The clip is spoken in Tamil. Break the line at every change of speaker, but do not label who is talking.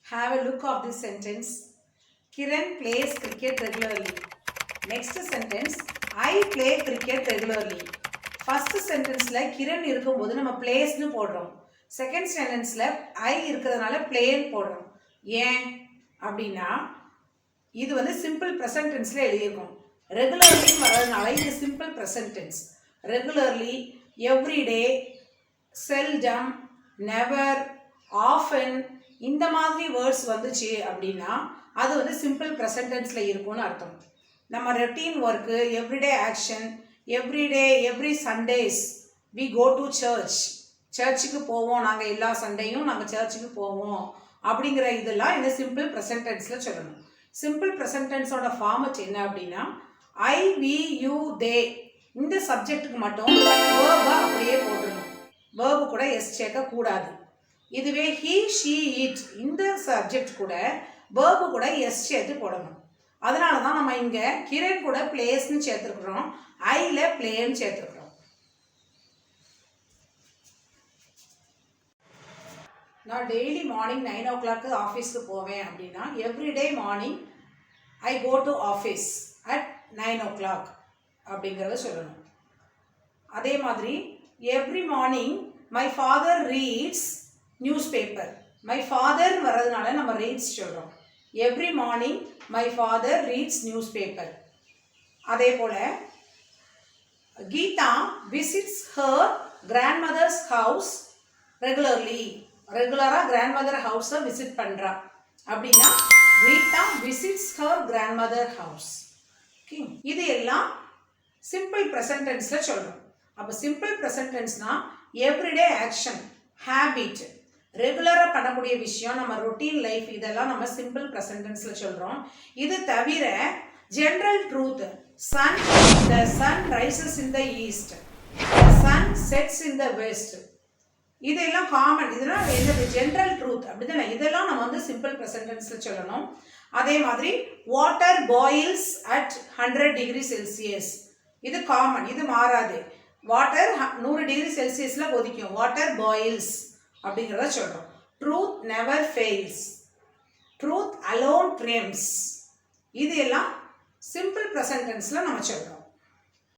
Have a look of this sentence. Kiran plays cricket regularly. Next sentence, I play cricket regularly. First sentence la Kiran இருக்கும்போது நம்ம plays னு போடுறோம். Second sentence la I இருக்கிறதுனால play னு போடுறோம். ஏன் அப்படினா இது வந்து simple present tense ல எழுதியிருக்கோம். Regularly வரதுனால இது simple present tense. Regularly, every day, seldom, never, often இந்த மாதிரி வேர்ட்ஸ் வந்துச்சு அப்படின்னா அது வந்து சிம்பிள் ப்ரெசன்ட் டென்ஸ்ல இருக்கும்னு அர்த்தம். நம்ம routine work, everyday action, every Sundays we go to சர்ச்சுக்கு போவோம், நாங்கள் எல்லா சண்டேயும் நாங்கள் சர்ச்சுக்கு போவோம் அப்படிங்கிற இதெல்லாம் இந்த சிம்பிள் ப்ரெசன்ட் டென்ஸ்ல சொல்லணும். சிம்பிள் ப்ரெசன்ட் டென்ஸோட ஃபார்மட் என்ன அப்படின்னா ஐ, வி, யூ, தே இந்த சப்ஜெக்ட்டுக்கு மட்டும் வேர்பை அப்படியே போட்டுடணும். வேர்பு கூட எஸ் சேர்க்க கூடாது. இதுவே ஹீ, ஷீ, இட் இந்த சப்ஜெக்ட் கூட வேர்பு கூட எஸ் சேர்த்து போடணும். அதனால தான் நம்ம இங்கே கிரண் கூட பிளேஸ்ன்னு சேர்த்துருக்குறோம், ஐல பிளேன்னு சேர்த்துருக்குறோம். நான் டெய்லி மார்னிங் 9 o'clock ஆஃபீஸ்க்கு போவேன் அப்படின்னா everyday morning I go to office at 9 o'clock அப்படிங்கிறத சொல்லணும். அதே மாதிரி every morning my father reads newspaper. My father வர்றதுனால நம்ம ரீட்ஸ் சொல்கிறோம். Every morning my father reads newspaper. அதே போல் Geeta visits her grandmother's house regularly. ரெகுலராக கிராண்ட் மதர் ஹவுஸை விசிட் பண்ணுறா அப்படின்னா Geeta visits her grandmother house. Okay, இது எல்லாம் சிம்பிள் ப்ரெசன்ட் டென்ஸில் சொல்கிறோம். அப்போ simple present டென்ஸ்னால் everyday action, habit, ரெகுலராக பண்ணக்கூடிய விஷயம், நம்ம ரொட்டீன் லைஃப், இதெல்லாம் நம்ம சிம்பிள் ப்ரெசன்ட் டென்ஸில் சொல்கிறோம். இது தவிர general truth, the sun rises in the east, the sun sets in the west, இதெல்லாம் காமன், இதெல்லாம் என்னது ஜென்ரல் ட்ரூத் அப்படி தானே, இதெல்லாம் நம்ம வந்து சிம்பிள் ப்ரெசன்ட் டென்ஸில் சொல்லணும். அதே மாதிரி water boils at 100 degree Celsius, இது காமன், இது மாறாது. வாட்டர் 100 degree Celsiusல கொதிக்கும், வாட்டர் பாயில்ஸ் அப்படிங்கிறத சொல்கிறோம். Truth never fails, truth alone trims, இது எல்லாம் சிம்பிள் ப்ரெசன்ட் டென்ஸில் நம்ம சொல்கிறோம்.